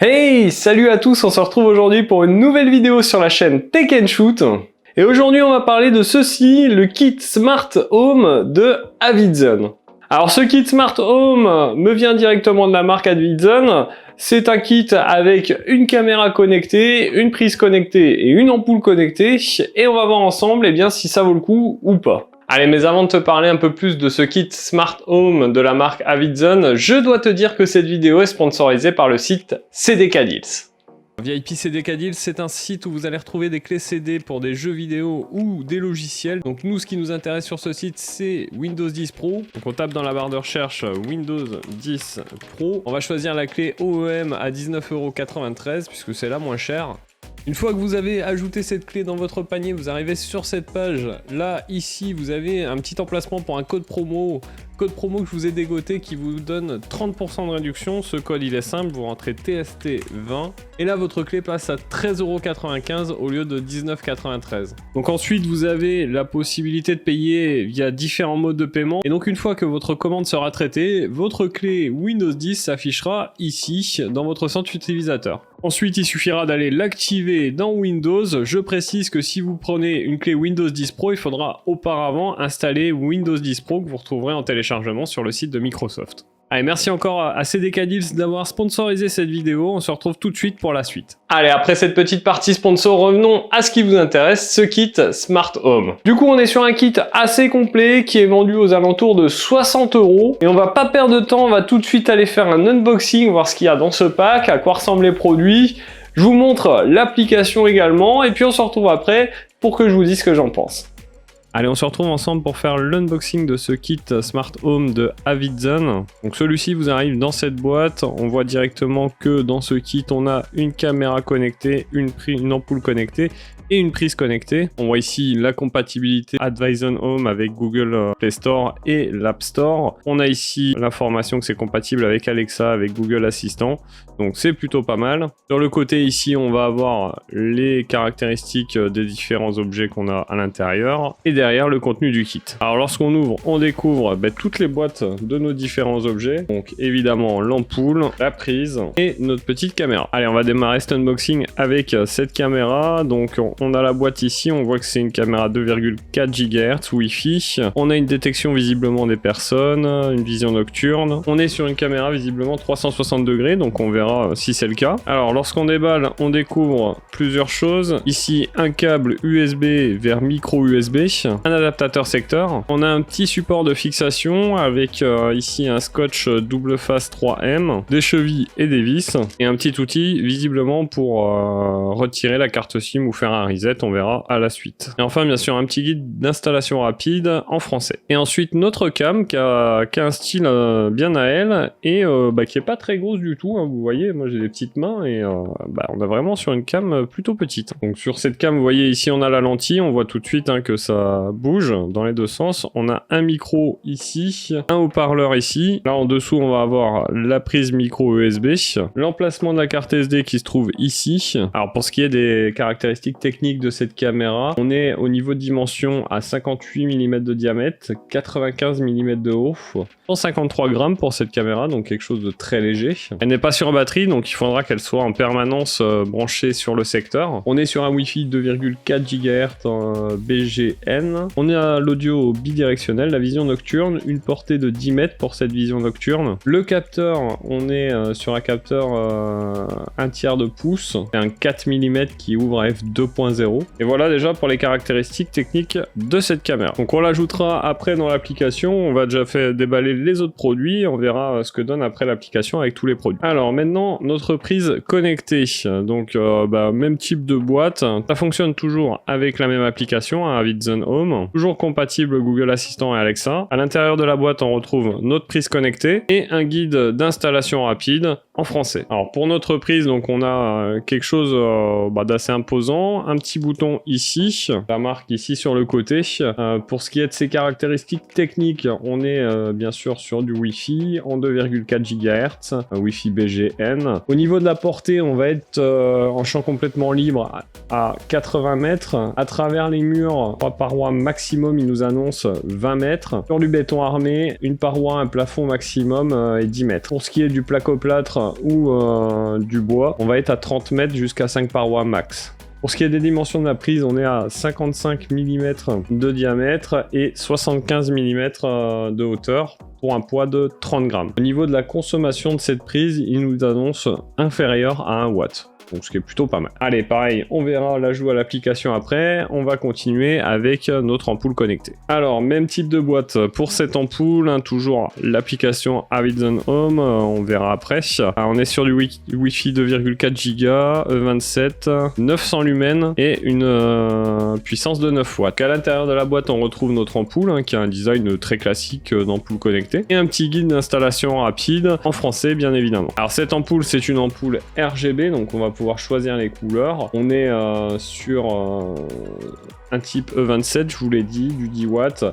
Hey, salut à tous, on se retrouve aujourd'hui pour une nouvelle vidéo sur la chaîne Tech & Shoot. Et aujourd'hui on va parler de ceci, le kit Smart Home de Avidzone. Alors ce kit Smart Home me vient directement de la marque Avidzone. C'est un kit avec une caméra connectée, une prise connectée et une ampoule connectée. Et on va voir ensemble si ça vaut le coup ou pas. Allez, mais avant de te parler un peu plus de ce kit Smart Home de la marque Avidzone, je dois te dire que cette vidéo est sponsorisée par le site CDK Deals. VIP CDK Deals, c'est un site où vous allez retrouver des clés CD pour des jeux vidéo ou des logiciels. Donc nous, ce qui nous intéresse sur ce site, c'est Windows 10 Pro. Donc on tape dans la barre de recherche Windows 10 Pro. On va choisir la clé OEM à 19,93 € puisque c'est la moins chère. Une fois que vous avez ajouté cette clé dans votre panier, vous arrivez sur cette page. Là, ici, vous avez un petit emplacement pour un code promo. Code promo que je vous ai dégoté qui vous donne 30% de réduction. Ce code, il est simple. Vous rentrez TST20. Et là, votre clé passe à 13,95 € au lieu de 19,93 €. Donc ensuite, vous avez la possibilité de payer via différents modes de paiement. Et donc, une fois que votre commande sera traitée, votre clé Windows 10 s'affichera ici, dans votre centre utilisateur. Ensuite, il suffira d'aller l'activer dans Windows. Je précise que si vous prenez une clé Windows 10 Pro, il faudra auparavant installer Windows 10 Pro que vous retrouverez en téléchargement sur le site de Microsoft. Allez, merci encore à CDK Deals d'avoir sponsorisé cette vidéo. On se retrouve tout de suite pour la suite. Allez, après cette petite partie sponsor, revenons à ce qui vous intéresse, ce kit Smart Home. Du coup, on est sur un kit assez complet qui est vendu aux alentours de 60 €. Et on va pas perdre de temps, on va tout de suite aller faire un unboxing, voir ce qu'il y a dans ce pack, à quoi ressemblent les produits. Je vous montre l'application également, et puis on se retrouve après pour que je vous dise ce que j'en pense. Allez, on se retrouve ensemble pour faire l'unboxing de ce kit Smart Home de Avidzone. Donc celui-ci vous arrive dans cette boîte. On voit directement que dans ce kit, on a une caméra connectée, une ampoule connectée et une prise connectée. On voit ici la compatibilité Avidzone Home avec Google Play Store et l'App Store. On a ici l'information que c'est compatible avec Alexa, avec Google Assistant. Donc c'est plutôt pas mal. Sur le côté ici, on va avoir les caractéristiques des différents objets qu'on a à l'intérieur. Et derrière, le contenu du kit. Alors lorsqu'on ouvre, on découvre toutes les boîtes de nos différents objets. Donc évidemment l'ampoule, la prise et notre petite caméra. Allez, on va démarrer cet unboxing avec cette caméra. Donc on a la boîte ici, on voit que c'est une caméra 2,4 GHz Wi-Fi. On a une détection visiblement des personnes, une vision nocturne. On est sur une caméra visiblement 360 degrés, donc on verra si c'est le cas. Alors lorsqu'on déballe, on découvre plusieurs choses. Ici, un câble USB vers micro USB, un adaptateur secteur. On a un petit support de fixation avec ici un scotch double face 3M, des chevilles et des vis, et un petit outil visiblement pour retirer la carte SIM ou faire un reset, on verra à la suite. Et enfin bien sûr un petit guide d'installation rapide en français. Et ensuite notre cam qui a un style bien à elle et qui est pas très grosse du tout, hein, vous voyez, moi j'ai des petites mains et on est vraiment sur une cam plutôt petite. Donc sur cette cam, vous voyez ici on a la lentille, on voit tout de suite que ça bouge dans les deux sens. On a un micro ici, un haut-parleur ici. Là en dessous on va avoir la prise micro USB, l'emplacement de la carte SD qui se trouve ici. Alors pour ce qui est des caractéristiques techniques de cette caméra, on est au niveau de dimension à 58 mm de diamètre, 95 mm de haut, 153 grammes pour cette caméra, donc quelque chose de très léger. Elle n'est pas sur batterie, donc il faudra qu'elle soit en permanence branchée sur le secteur. On est sur un Wi-Fi 2,4 GHz BGN. On a l'audio bidirectionnel, la vision nocturne, une portée de 10 mètres pour cette vision nocturne. Le capteur, on est sur un capteur 1/3 de pouce, c'est un 4 mm qui ouvre à f2.0. Et voilà déjà pour les caractéristiques techniques de cette caméra. Donc on l'ajoutera après dans l'application, on va déjà faire déballer les autres produits, on verra ce que donne après l'application avec tous les produits. Alors maintenant, notre prise connectée, donc même type de boîte, ça fonctionne toujours avec la même application, Avidzone Home, toujours compatible Google Assistant et Alexa. À l'intérieur de la boîte, on retrouve notre prise connectée et un guide d'installation rapide en français. Alors pour notre prise, donc on a quelque chose d'assez imposant, un petit bouton ici, la marque ici sur le côté. Pour ce qui est de ses caractéristiques techniques, on est bien sûr sur du Wi-Fi en 2,4 GHz, Wi-Fi BGN. Au niveau de la portée, on va être en champ complètement libre à 80 mètres. À travers les murs, 3 parois paroi maximum, il nous annonce 20 mètres. Sur du béton armé, une paroi, un plafond maximum est 10 mètres. Pour ce qui est du placo-plâtre ou du bois, on va être à 30 mètres jusqu'à 5 parois max. Pour ce qui est des dimensions de la prise, on est à 55 mm de diamètre et 75 mm de hauteur pour un poids de 30 grammes. Au niveau de la consommation de cette prise, il nous annonce inférieur à 1 watt. Donc ce qui est plutôt pas mal. Allez, pareil, on verra l'ajout à l'application après. On va continuer avec notre ampoule connectée. Alors, même type de boîte pour cette ampoule, hein, toujours l'application Avidzone Home, on verra après. Alors, on est sur du Wi-Fi 2,4 Go, E27, 900 lumens et une puissance de 9 watts. À l'intérieur de la boîte, on retrouve notre ampoule, hein, qui a un design très classique d'ampoule connectée. Et un petit guide d'installation rapide, en français bien évidemment. Alors cette ampoule, c'est une ampoule RGB, donc on va pouvoir choisir les couleurs. On est sur un type E27, je vous l'ai dit, du 10 watts.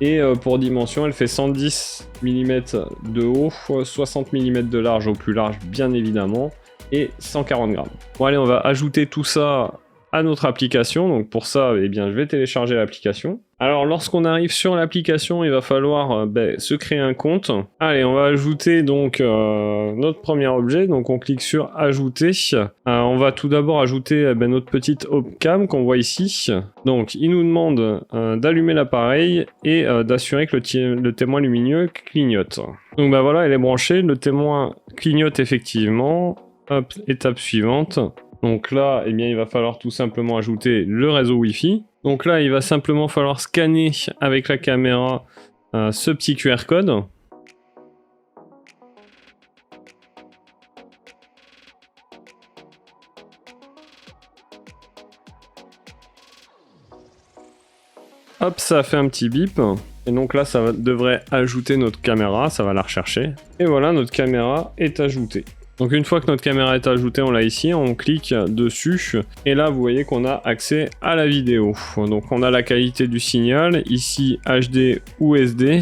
Et pour dimension, elle fait 110 mm de haut, 60 mm de large au plus large, bien évidemment, et 140 grammes. Bon allez, on va ajouter tout ça à notre application. Donc pour ça, eh bien, je vais télécharger l'application. Alors lorsqu'on arrive sur l'application, il va falloir se créer un compte. Allez, on va ajouter donc notre premier objet. Donc on clique sur ajouter. On va tout d'abord ajouter notre petite webcam qu'on voit ici. Donc il nous demande d'allumer l'appareil et d'assurer que le témoin lumineux clignote. Donc voilà, elle est branchée. Le témoin clignote effectivement. Hop, étape suivante. Donc là, eh bien, il va falloir tout simplement ajouter le réseau Wi-Fi. Donc là, il va simplement falloir scanner avec la caméra ce petit QR code. Hop, ça a fait un petit bip. Et donc là, devrait ajouter notre caméra, ça va la rechercher. Et voilà, notre caméra est ajoutée. Donc une fois que notre caméra est ajoutée, on l'a ici, on clique dessus et là vous voyez qu'on a accès à la vidéo. Donc on a la qualité du signal, ici HD ou SD,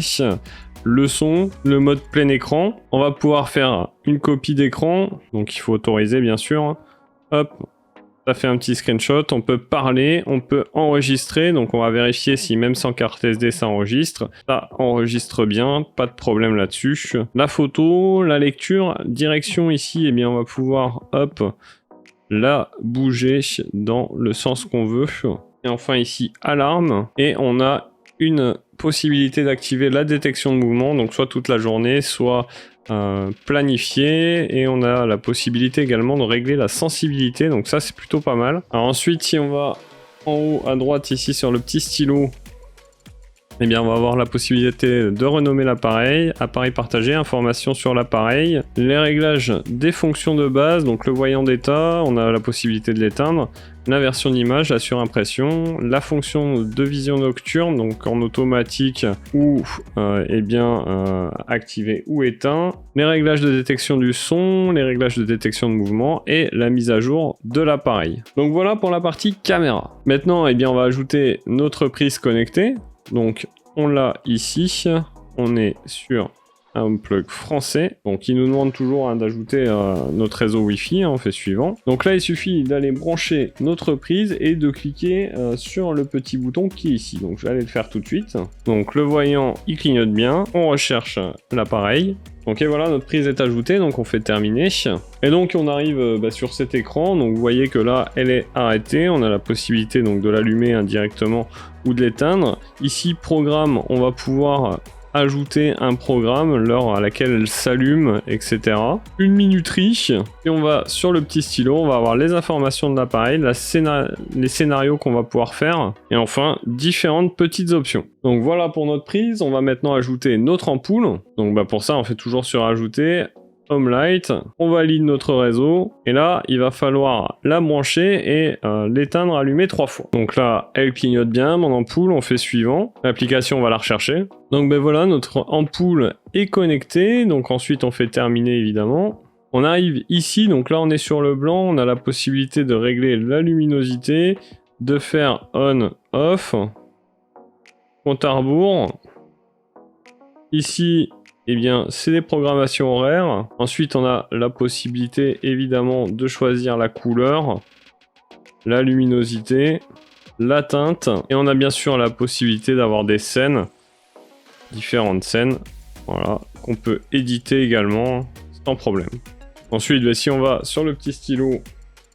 le son, le mode plein écran. On va pouvoir faire une copie d'écran, donc il faut autoriser bien sûr. Hop, ça fait un petit screenshot, on peut parler, on peut enregistrer, donc on va vérifier si même sans carte SD ça enregistre. Ça enregistre bien, pas de problème là-dessus. La photo, la lecture, direction ici, eh bien on va pouvoir, hop, la bouger dans le sens qu'on veut. Et enfin ici, alarme, et on a une possibilité d'activer la détection de mouvement, donc soit toute la journée, soit planifié, et on a la possibilité également de régler la sensibilité, donc ça c'est plutôt pas mal. Alors ensuite, si on va en haut à droite ici sur le petit stylo, eh bien on va avoir la possibilité de renommer l'appareil, appareil partagé, information sur l'appareil, les réglages des fonctions de base, donc le voyant d'état, on a la possibilité de l'éteindre, la version d'image, la surimpression, la fonction de vision nocturne, donc en automatique ou activé ou éteint, les réglages de détection du son, les réglages de détection de mouvement et la mise à jour de l'appareil. Donc voilà pour la partie caméra. Maintenant, eh bien, on va ajouter notre prise connectée. Donc on l'a ici, on est sur un plug français, donc il nous demande toujours d'ajouter notre réseau Wi-Fi, on fait suivant. Donc là il suffit d'aller brancher notre prise et de cliquer sur le petit bouton qui est ici, donc je vais aller le faire tout de suite. Donc le voyant il clignote bien, on recherche l'appareil. Donc et voilà, notre prise est ajoutée, donc on fait terminer. Et donc on arrive sur cet écran, donc vous voyez que là elle est arrêtée, on a la possibilité donc de l'allumer indirectement ou de l'éteindre. Ici programme, on va pouvoir ajouter un programme, l'heure à laquelle elle s'allume, etc. Une minuterie, et on va sur le petit stylo, on va avoir les informations de l'appareil, les scénarios qu'on va pouvoir faire, et enfin différentes petites options. Donc voilà pour notre prise, on va maintenant ajouter notre ampoule. Donc pour ça on fait toujours sur ajouter, Home Light, on valide notre réseau, et là il va falloir la brancher et l'éteindre, allumer 3 fois. Donc là elle clignote bien, mon ampoule, on fait suivant, l'application va la rechercher. Donc voilà, notre ampoule est connectée, donc ensuite on fait terminer évidemment. On arrive ici, donc là on est sur le blanc, on a la possibilité de régler la luminosité, de faire on, off, compte à rebours. Ici, eh bien, c'est des programmations horaires. Ensuite, on a la possibilité, évidemment, de choisir la couleur, la luminosité, la teinte, et on a bien sûr la possibilité d'avoir des scènes, différentes scènes, voilà, qu'on peut éditer également sans problème. Ensuite, si on va sur le petit stylo,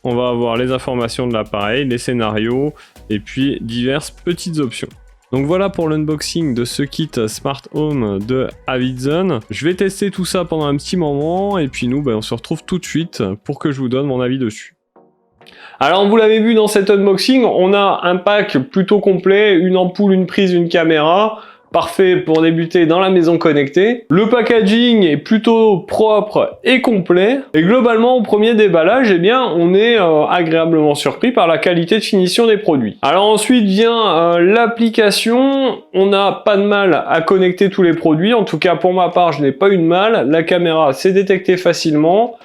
on va avoir les informations de l'appareil, les scénarios, et puis diverses petites options. Donc voilà pour l'unboxing de ce kit Smart Home de Avidzone. Je vais tester tout ça pendant un petit moment, et puis nous, on se retrouve tout de suite pour que je vous donne mon avis dessus. Alors vous l'avez vu dans cet unboxing, on a un pack plutôt complet, une ampoule, une prise, une caméra. Parfait pour débuter dans la maison connectée. Le packaging est plutôt propre et complet. Et globalement, au premier déballage, eh bien, on est agréablement surpris par la qualité de finition des produits. Alors ensuite vient l'application. On n'a pas de mal à connecter tous les produits. En tout cas, pour ma part, je n'ai pas eu de mal. La caméra s'est détectée facilement.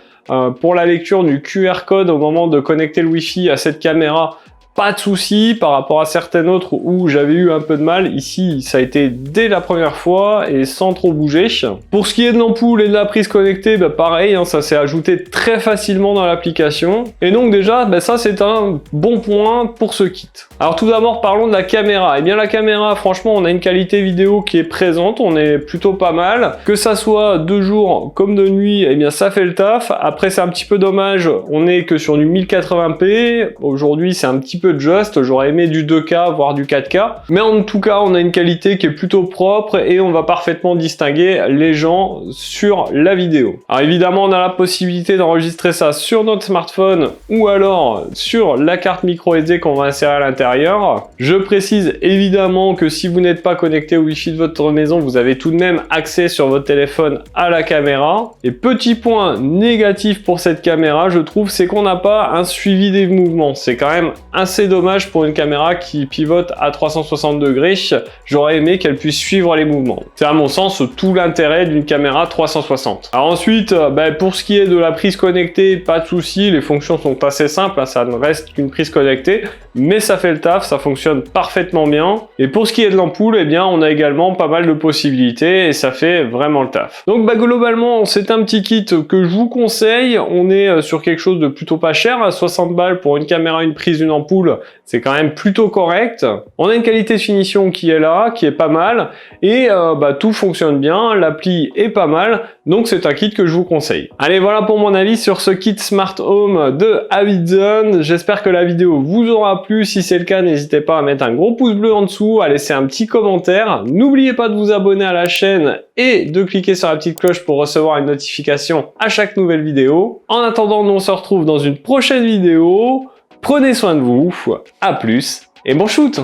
Pour la lecture du QR code au moment de connecter le Wi-Fi à cette caméra, pas de souci par rapport à certaines autres où j'avais eu un peu de mal. Ici, ça a été dès la première fois et sans trop bouger. Pour ce qui est de l'ampoule et de la prise connectée, pareil, ça s'est ajouté très facilement dans l'application. Et donc déjà, ça c'est un bon point pour ce kit. Alors tout d'abord, parlons de la caméra. Eh bien la caméra, franchement, on a une qualité vidéo qui est présente, on est plutôt pas mal. Que ça soit de jour comme de nuit, eh bien ça fait le taf. Après, c'est un petit peu dommage, on est que sur du 1080p. Aujourd'hui, c'est un petit peu juste, j'aurais aimé du 2K voire du 4K, mais en tout cas on a une qualité qui est plutôt propre et on va parfaitement distinguer les gens sur la vidéo. Alors évidemment on a la possibilité d'enregistrer ça sur notre smartphone ou alors sur la carte micro SD qu'on va insérer à l'intérieur. Je précise évidemment que si vous n'êtes pas connecté au Wi-Fi de votre maison, vous avez tout de même accès sur votre téléphone à la caméra. Et petit point négatif pour cette caméra, je trouve, c'est qu'on n'a pas un suivi des mouvements. C'est quand même assez dommage pour une caméra qui pivote à 360 degrés. J'aurais aimé qu'elle puisse suivre les mouvements. C'est à mon sens tout l'intérêt d'une caméra 360. Alors ensuite, pour ce qui est de la prise connectée, pas de souci, les fonctions sont assez simples, ça ne reste qu'une prise connectée, mais ça fait le taf, ça fonctionne parfaitement bien. Et pour ce qui est de l'ampoule, eh bien on a également pas mal de possibilités et ça fait vraiment le taf. Donc globalement, c'est un petit kit que je vous conseille. On est sur quelque chose de plutôt pas cher, à 60 balles pour une caméra, une prise, une ampoule. C'est quand même plutôt correct. On a une qualité de finition qui est là, qui est pas mal, et tout fonctionne bien, l'appli est pas mal, donc c'est un kit que je vous conseille. Allez, voilà pour mon avis sur ce kit Smart Home de Avidzone. J'espère que la vidéo vous aura plu. Si c'est le cas, n'hésitez pas à mettre un gros pouce bleu en dessous, à laisser un petit commentaire. N'oubliez pas de vous abonner à la chaîne et de cliquer sur la petite cloche pour recevoir une notification à chaque nouvelle vidéo. En attendant, nous on se retrouve dans une prochaine vidéo. Prenez soin de vous, à plus et bon shoot!